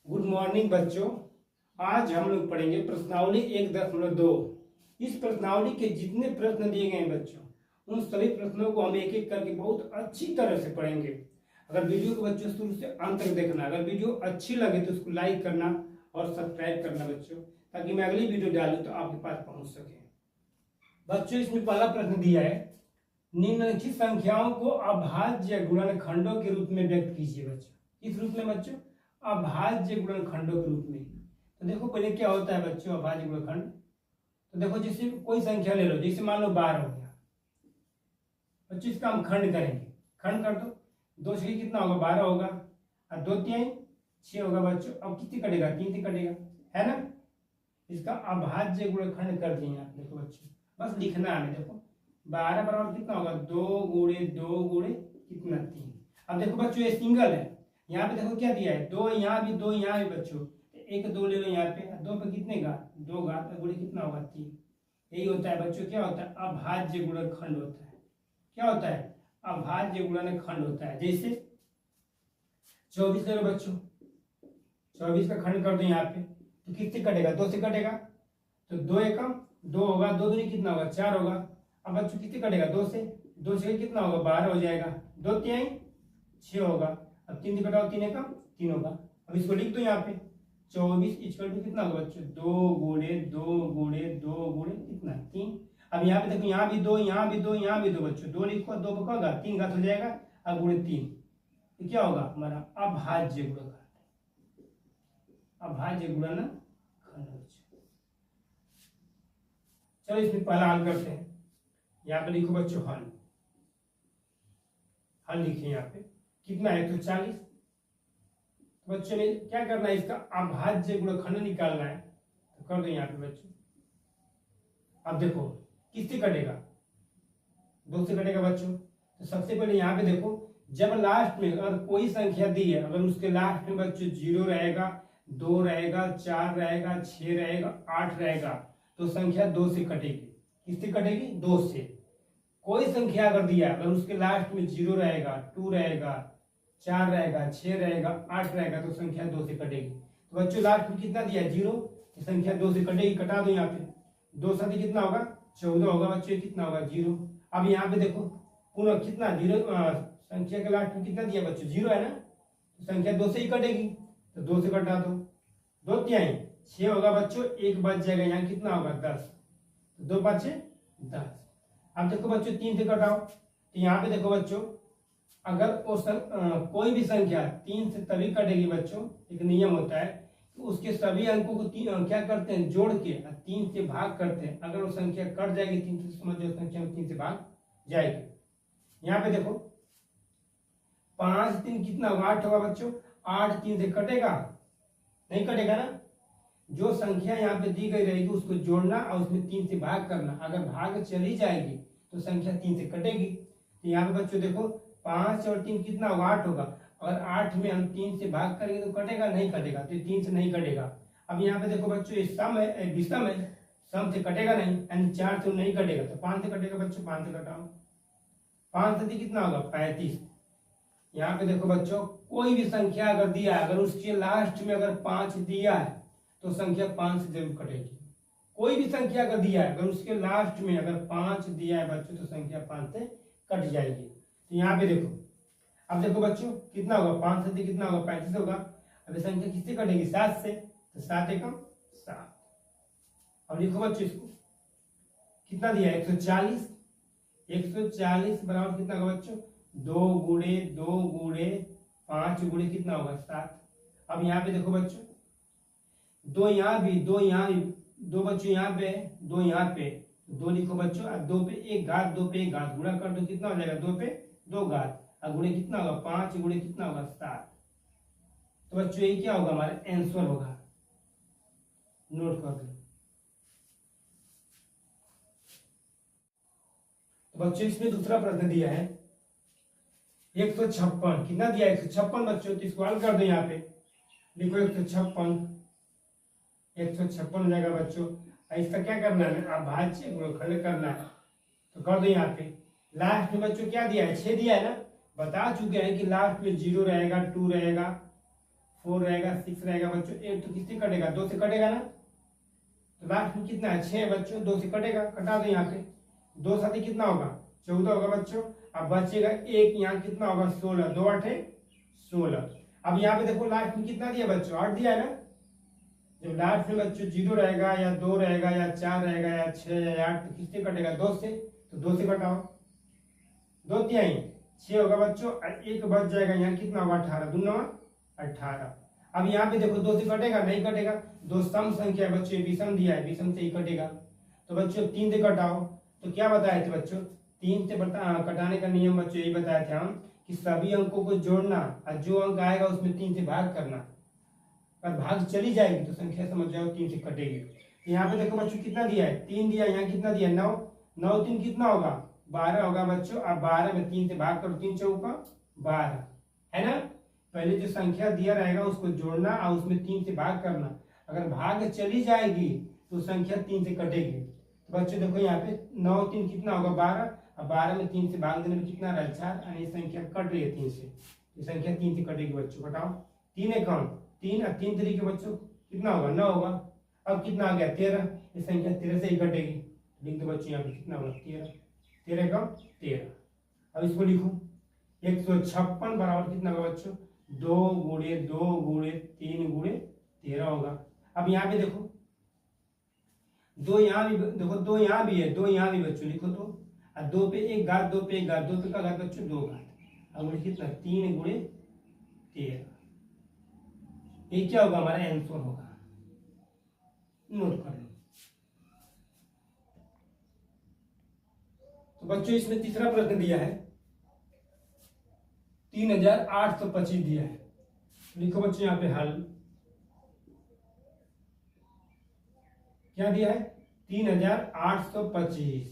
Good morning बच्चों। आज हम लोग पढ़ेंगे प्रश्नावली 1.2। इस प्रश्नावली के जितने प्रश्न दिए गए हैं बच्चों, उन सभी प्रश्नों को हम एक एक करके बहुत अच्छी तरह से पढ़ेंगे। अगर वीडियो को बच्चों शुरू से अंत तक देखना, अगर वीडियो अच्छी लगे तो उसको लाइक करना और सब्सक्राइब करना बच्चों, ताकि मैं अगली वीडियो डालूं तो आपके पास पहुंच सके। बच्चों इसमें पहला प्रश्न दिया है, निम्नलिखित संख्याओं को अभाज्य गुणनखंडों के रूप में व्यक्त कीजिए। बच्चों इस रूप में बच्चों अभाज्य गुणनखंडों के रूप में। तो देखो पहले क्या होता है बच्चों अभाज्य गुणनखंड। तो देखो जैसे कोई संख्या ले लो, जैसे मान लो 12 हो गया बच्चों, इसका हम खंड करेंगे। खंड कर दो, 2 से कितना होगा 12 होगा, और 2 तिहाई 6 होगा बच्चों। अब कितनी कटेगा 3 से कटेगा, है ना। इसका अभाज्य गुणनखंड कर दिए आप। देखो बच्चों बस लिखना है। देखो 12 बराबर कितना होगा 2 गुणे 2 गुणे कितना 3। अब देखो बच्चों ये सिंगल है, यहाँ पे देखो क्या दिया है 2 यहाँ भी 2 यहाँ भी बच्चों, 1 2 ले लो यहाँ पे, 2 पे कितने घात 2 घात गुणे कितना होगा 3। यही होता है बच्चों, क्या होता है अभाज्य गुणनखंड होता है। क्या होता है अभाज्य गुणनखंड होता है। जैसे 24 ले लो बच्चों, 24 का खंड कर दो यहाँ पे, तो किससे कटेगा 2 से कटेगा, तो 2 एकम 2 होगा, 2 दूनी कितना होगा 4 होगा। अब बच्चों कितने कटेगा 2 से, 2 से कितना होगा 12 हो जाएगा, 2 तिहाई 6 होगा। अब 3 से कटाओ 3 एकम 3 होगा। अब इसको लिख दो यहाँ पे 24 इक्वल टू कितना होगा बच्चों 2 गुणे 2 गुणे 2 गुणे कितना 3। अब यहाँ पे देखो यहाँ भी 2 यहाँ भी 2 यहाँ भी 2 बच्चों, 2 लिखो 2 का होगा 3 घात हो जाएगा, अब गुणे 3। तो क्या होगा हमारा अभाज्य गुणनखंड। अभाज्य गुणनखंड। चलो इसमें पहला हल करते हैं। यहाँ पे लिखो बच्चों हल। हल लिखे यहाँ पे कितना है 140। तो बच्चों ने क्या करना है, इसका अभाज्य गुणनखंड निकालना है। तो कर दो यहाँ पे बच्चों। अब देखो किससे कटेगा 2 से कटेगा बच्चों। तो सबसे पहले यहाँ पे देखो, जब लास्ट में अगर कोई संख्या दी है, अगर उसके लास्ट में बच्चों 0 रहेगा, 2 रहेगा, 4 रहेगा, 6 रहेगा, 8 रहेगा, तो संख्या 2 से कटेगी। किससे कटेगी 2 से। कोई संख्या अगर दिया, अगर उसके लास्ट में 0 रहेगा, 2 रहेगा, 4 रहेगा, 6 रहेगा, 8 रहेगा, तो संख्या 2 से कटेगी। तो बच्चों लास्ट में कितना दिया 0, तो संख्या 2 से कटेगी। कटा दो यहाँ पे, 2 साथ कितना होगा 14 होगा बच्चों, कितना होगा 0। अब यहाँ पे देखो पुनः कितना 0, संख्या के लास्ट में कितना दिया बच्चों 0 है ना, तो संख्या 2 से ही कटेगी। तो 2 से कटा दो, 2 तिहाई 6 होगा बच्चों, 1 बच जाएगा, यहाँ कितना होगा 10, तो 2 5 10। अब देखो बच्चों 3 से कटाओ, तो यहाँ पे देखो बच्चों अगर कोई भी संख्या 3 से तभी कटेगी बच्चों, एक नियम होता है कि उसके सभी अंकों को क्या करते हैं जोड़ के 3 से भाग करते हैं। अगर वो संख्या कट जाएगी 3 से, समझो संख्या 3 से भाग जाएगी। यहाँ पे देखो 5 3 कितना होगा 8 होगा बच्चों, 8 3 से कटेगा नहीं, कटेगा ना। जो संख्या यहाँ पे दी गई रहेगी उसको जोड़ना और उसमें 3 से भाग करना। अगर भाग चली जाएगी तो संख्या 3 से कटेगी। तो यहाँ पे बच्चों देखो 5 और 3 कितना होगा 8 होगा। अगर 8 में हम 3 से भाग करेंगे तो कटेगा नहीं, कटेगा, तो 3 से नहीं कटेगा। अब यहाँ पे देखो बच्चों ये सम है, विषम है, सम से कटेगा नहीं, यानी 4 से नहीं कटेगा, तो 5 से कटेगा बच्चों। 5 से कटाओ, 5 से कितना होगा 35। यहाँ पे देखो बच्चों कोई भी संख्या अगर दिया, अगर उसके लास्ट में अगर 5 दिया है तो संख्या 5 से जरूर कटेगी। कोई भी संख्या अगर दिया है, अगर उसके लास्ट में अगर 5 दिया है बच्चों, तो संख्या 5 से कट जाएगी। तो यहाँ पे देखो, अब देखो बच्चों कितना होगा 5 से कितना होगा 35 होगा। अब संख्या किससे कटेगी 7 से, तो 7 एकम 7। अब लिखो बच्चों इसको कितना दिया है 140। 140 बराबर कितना होगा बच्चों 2 गुणे 2 गुणे 5 गुणे कितना होगा 7। अब यहाँ पे देखो बच्चों 2 यहाँ भी 2 यहाँ भी, 2 बच्चों यहाँ पे 2 यहाँ पे, 2 लिखो बच्चों, अब 2 पे 1 घात 2 पे 1 घात गुणा कर दो, कितना हो जाएगा 2 पे 2 घात, अब गुणे कितना होगा 5 गुणे कितना होगा 7। तो बच्चों ये क्या होगा हमारा आंसर होगा, नोट कर दो। तो बच्चों इसमें दूसरा प्रश्न दिया है 156। कितना दिया है 156 बच्चों, तो इसको हल कर दो। यहाँ पे लिखो 156 हो जाएगा बच्चों। इसका क्या करना है अभाज्य गुणनखंड करना है। तो कर दो यहाँ पे। लास्ट में बच्चों क्या दिया है 6 दिया है ना, बता चुके हैं कि लास्ट में 0 रहेगा, 2 रहेगा, 4 रहेगा, 6 रहेगा बच्चों। 8 तो किससे कटेगा, 2 से कटेगा ना, तो लास्ट में कितना है 6 बच्चों, 2 से कटेगा, कटा दो यहाँ पे। 2 साथ कितना होगा 14 होगा बच्चों। अब बचेगा एक, यहाँ कितना होगा 16, 2 8 16। अब यहाँ पे देखो लास्ट में कितना दिया बच्चों, 8 दिया है ना। जब लास्ट में बच्चों 0 रहेगा या 2 रहेगा या 4 रहेगा या 6 या 8, तो किससे कटेगा 2 से, तो 2 से कटाओ। 2 तिहाई 6 होगा बच्चों, एक बच जाएगा, यहाँ कितना होगा 18, 2 9 18। अब यहाँ पे देखो 2 से कटेगा, नहीं कटेगा, 2 सम संख्या है बच्चों, विषम दिया है, विषम से ही कटेगा। तो बच्चों 3 से कटाओ, तो क्या बताए थे बच्चों, 3 से कटाने का नियम बच्चों यही बताए थे हम, कि सभी अंकों को जोड़ना और जो अंक आएगा उसमें 3 से भाग करना। अगर भाग चली जाएगी तो संख्या समझ जाओ 3 से कटेगी। यहाँ पे देखो बच्चों कितना दिया है, 3 दिया, यहाँ कितना दिया 9, 9 3 कितना होगा 12 होगा बच्चों। अब 12 में 3 से भाग करो, 3 चौका 12 है ना। पहले जो संख्या दिया रहेगा उसको जोड़ना और उसमें 3 से भाग करना। अगर भाग चली जाएगी तो संख्या 3 से कटेगी। तो बच्चों देखो यहाँ पे 9 3 कितना होगा 12, अब 12 में 3 से भाग देने में कितना रहा 4, यानी संख्या कट रही है 3 से, ये संख्या 3 से कटेगी बच्चों। बताओ 3 है कौन 3 और 3 तरीके बच्चों कितना होगा 9 होगा। अब कितना आ गया 13, ये संख्या 13 से ही कटेगी। लिख दो बच्चों यहाँ पे कितना होगा 13, 13 कम 13। अब इसको लिखो 156 बराबर कितना होगा बच्चों 2 गुणे 2 गुणे 3 गुणे 13 होगा। अब यहाँ पे देखो 2 यहाँ भी देखो, 2 यहाँ भी है, 2 यहाँ भी बच्चों लिखो तो, और 2 पे एक घात, 2 पे एक घात, 2 पे का घात बच्चों 2 घात। अब कितना 3 गुणे 13, ये क्या होगा हमारा आंसर होगा, नोट कर लो। तो बच्चों इसमें तीसरा प्रश्न दिया है 3825 दिया है। लिखो बच्चों यहाँ पे हल क्या दिया है 3825।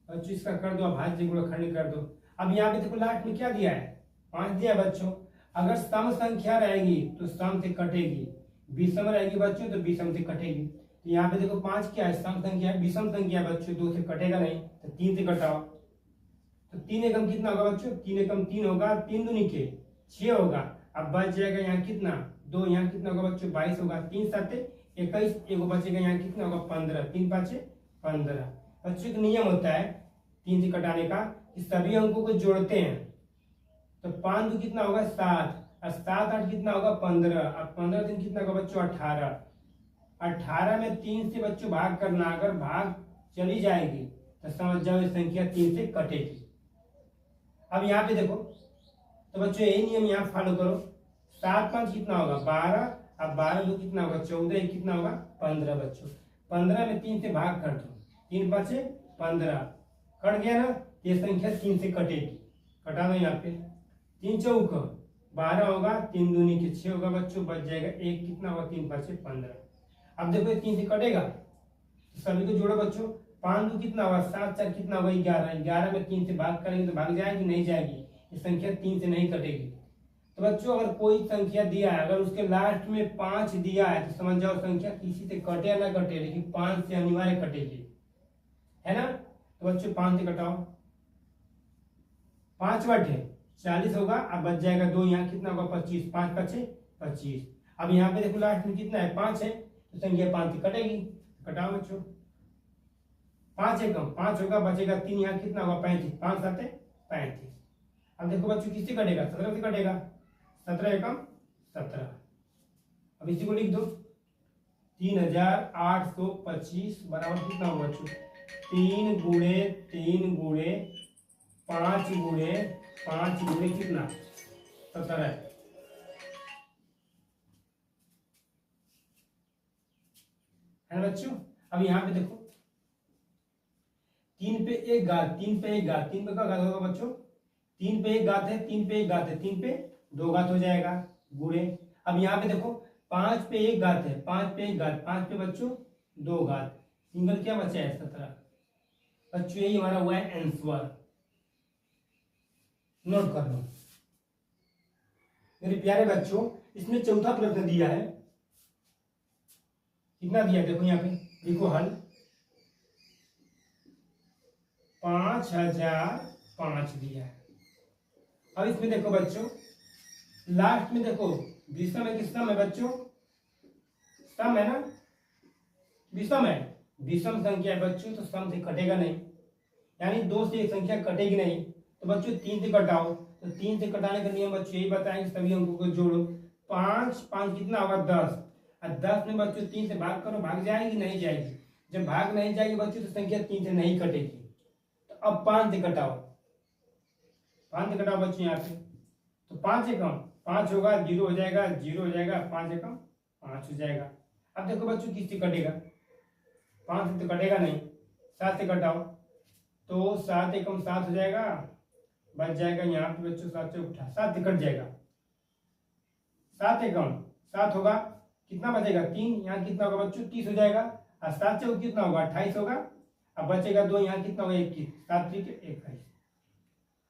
बच्चों इसका कर दो अभाज्य गुणनखंड कर दो। अब यहाँ पे देखो लास्ट में क्या दिया है 5 दिया है बच्चों। अगर सम संख्या रहेगी तो सम से कटेगी, विषम रहेगी बच्चों तो विषम से कटेगी। तो यहाँ पे देखो 5 क्या है सम संख्या है, विषम संख्या है बच्चों, 2 से कटेगा नहीं, तो 3 से कटाओ। तो 3 एकम कितना होगा बच्चों 3 एकम 3 होगा, 3 दूनी के 6 होगा। अब बच जाएगा यहाँ कितना 2, यहाँ कितना होगा बच्चों 22 होगा, 3 7 21, एगो बचेगा यहाँ कितना होगा 15, 3 5 15। बच्चों का नियम होता है 3 से कटाने का कि सभी अंकों को जोड़ते हैं। तो 5 2 कितना होगा 7, और 7 8 कितना होगा 15, अब 15 दिन कितना होगा बच्चों 18। 18 में 3 से बच्चों भाग करना, अगर भाग चली जाएगी तो समझ जाओ ये संख्या 3 से कटेगी। अब यहाँ पे देखो तो बच्चों यही नियम यहाँ फॉलो करो। 7 5 कितना होगा 12, अब 12 2 कितना होगा 14, कितना होगा 15 बच्चों। 15 में 3 से भाग कर दो, 3 5 15, कट गया ना, ये संख्या 3 से कटेगी। कटा दो यहाँ पे 3 चौक 12 होगा, 3 दूनी के 6 होगा बच्चों, बच जाएगा 1, कितना होगा 3 5 15। अब देखो 3 से कटेगा तो सभी को जोड़ो बच्चों। 5 2 कितना होगा 7 4 कितना होगा 11, 11 में 3 से भाग करेंगे तो भाग जाएगी नहीं जाएगी, ये संख्या 3 से नहीं कटेगी। तो बच्चों अगर कोई संख्या दिया है, अगर उसके लास्ट में 5 दिया है तो समझ जाओ संख्या किसी से कटे या ना कटे, लेकिन 5 से अनिवार्य कटेगी, है ना। तो बच्चों 5 से कटाओ, 5 बटे 40 होगा, अब बच जाएगा 2, यहाँ कितना होगा 25, 5 5 25। अब यहाँ पे देखो लास्ट में कितना है 5 है, तो संख्या 5 से कटेगी, कटाओ बच्चों। 5 एकम 5 होगा, बचेगा 3, यहाँ कितना होगा 35, 5 7 35। अब देखो बच्चों किससे कटेगा 17 से कटेगा, 17 एकम 17। अब इसी को लिख दो 3825 बराबर कितना होगा बच्चों 3 गुणे 3 गुणे 5 गुणे 5 गुणे कितना 17 है ना बच्चों। अब यहाँ पे देखो 3 पे एक घात, 3 पे एक घात, 3 पे का घात होगा बच्चों, 3 पे एक घात है, 3 पे एक घात है, 3 पे 2 घात हो जाएगा गुणे। अब यहाँ पे देखो 5 पे एक घात है, 5 पे एक घात, 5 पे बच्चों 2 घात, सिंगल क्या बचा है 17। बच्चों यही हमारा हुआ है आंसर, नोट कर लो मेरे प्यारे बच्चों। इसमें चौथा प्रश्न दिया है, कितना दिया देखो यहाँ पे लिखो हल 5005 दिया है। अब इसमें देखो बच्चों लास्ट में देखो विषम है कि सम है बच्चों? सम है ना, विषम है। विषम संख्या है बच्चों तो सम से कटेगा नहीं, यानी 2 से एक संख्या कटेगी नहीं। तो बच्चों 3 से कटाओ, तो 3 से कटाने का नियम बच्चों यही बताएंगे, सभी अंकों को जोड़ो। 5 5 कितना होगा 10, और 10 में बच्चों 3 से भाग करो, भाग जाएगी नहीं जाएगी? जब भाग नहीं जाएगी बच्चों तो संख्या 3 से नहीं कटेगी। तो अब 5 से कटाओ, 5 से कटाओ बच्चों यहाँ पे, तो 5 से कम 5 होगा, 0 हो जाएगा, 0 हो जाएगा, 5 से कम 5 हो जाएगा। अब देखो बच्चों किससे कटेगा? 5 से तो कटेगा नहीं, 7 से कटाओ, तो 7 एकम 7 हो जाएगा, बच जाएगा यहाँ पे बच्चों 7 से उठा 7 से कट जाएगा, 7 एकम 7 होगा, कितना बचेगा 3, यहाँ कितना होगा बच्चों 30 हो जाएगा, और 7 से कितना होगा 28 होगा, अब बचेगा 2, यहाँ कितना होगा 21, 7 3 21।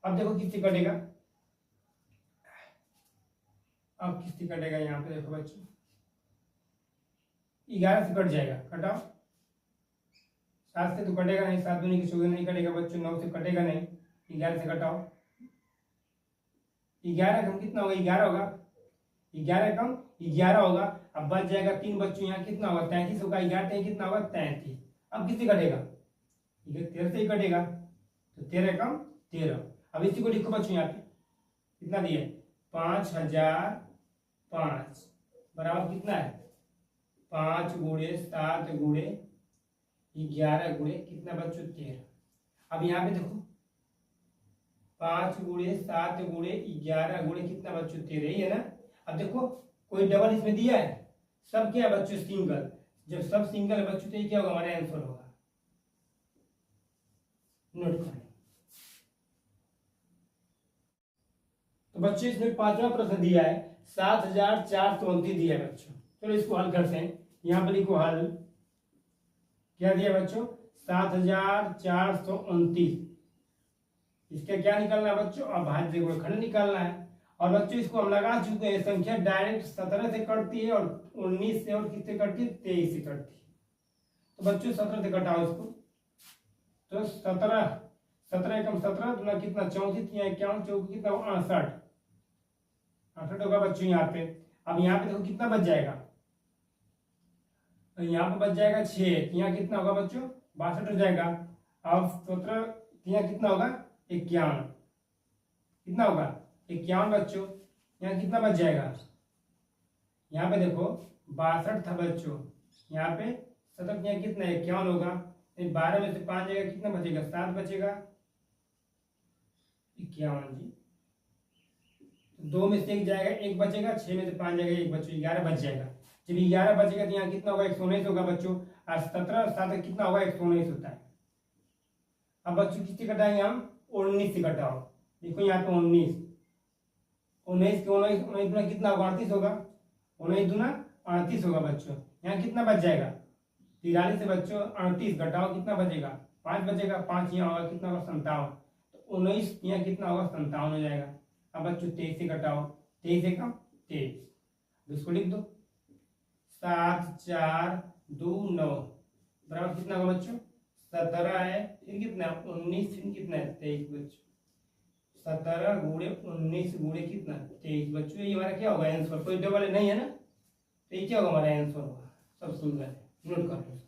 अब देखो किससे कटेगा, अब किससे कटेगा यहाँ पे देखो बच्चों 11 से कट जाएगा, कटाओ। 7 से तो कटेगा नहीं, 7 दूनी की 14 नहीं कटेगा बच्चों, 9 से कटेगा नहीं, 11 से कटाओ। 11 कम कितना होगा 11 होगा, 11 कम 11 होगा, अब बच जाएगा 3 बच्चों, यहाँ कितना होगा 33 होगा, 11 3 कितना होगा 33। अब किससे कटेगा 13 से ही कटेगा, तो 13 कम 13। अब इसी को लिखो बच्चों यहाँ पे कितना दिया 5005 बराबर कितना है 5 गुणे 7 गुणे 11 गुणे कितना बच्चों 13। अब यहाँ पे देखो 5 गुणे 7 गुणे 11 गुणे कितना बच्चों 13 ही है ना। अब देखो कोई डबल इसमें दिया है, सब क्या है बच्चों सिंगल, जब सब सिंगल है बच्चों तो ये क्या होगा हमारा आंसर होगा, नोट कर लो। तो बच्चों इसमें 5वां प्रश्न दिया है 7429 दिया है बच्चों, चलो इसको हल करते हैं। यहाँ पर लिखो हल, क्या दिया बच्चों 7429, इसका क्या निकालना है बच्चों अभाज्य गुणनखंड निकालना है। और बच्चों इसको हम लगा चुके हैं, संख्या डायरेक्ट 17 से कटती है और 19 से और किससे कटती है 23 से कटती है। तो बच्चों 17 से कटाओ इसको, तो 17 एकम 17 गुना कितना 34 51 चौकी कितना 68 होगा बच्चों यहाँ पे। अब यहाँ पे देखो कितना बच जाएगा, तो यहाँ पे बच जाएगा 6, यहाँ कितना होगा बच्चों 62 हो जाएगा। अब 17 यहाँ कितना होगा 51, कितना होगा 51 बच्चों, यहाँ कितना बच जाएगा, यहाँ पे देखो 62 था बच्चों, यहाँ पे 17 यहाँ कितना 51 होगा, 12 में से 5 जाएगा कितना बचेगा 7 बचेगा 51 जी, 2 में से 1 जाएगा 1 बचेगा, 6 में से 5 जाएगा 1 बच्चों 11 बच जाएगा। जब 11 बचेगा तो यहाँ कितना होगा 119 होगा बच्चों, और 17 7 कितना होगा 119 होता है। अब बच्चों किससे कटाएंगे हम 19 से कटाओ, देखो यहाँ पे 19 19 दुना कितना होगा 38 होगा, 19 दुना 38 होगा बच्चों, यहाँ कितना बच जाएगा 43 से बच्चों 38 घटाओ कितना बचेगा 5 बचेगा, 5 यहाँ होगा कितना होगा 57, तो 19 यहाँ कितना होगा 57 हो जाएगा। अब बच्चों 23 से घटाओ, 23 से कम 23, इसको लिख दो 7 4 2 9 बराबर कितना होगा बच्चों 17 है, फिर कितना 19 फिर कितना है 23 बच्चों, 17 गुणे 19 गुणे कितना 23 बच्चों, ये हमारा क्या होगा आंसर, कोई डबल नहीं है ना, तो ये क्या होगा हमारा आंसर होगा, सब सिंगल है, नोट कर लो।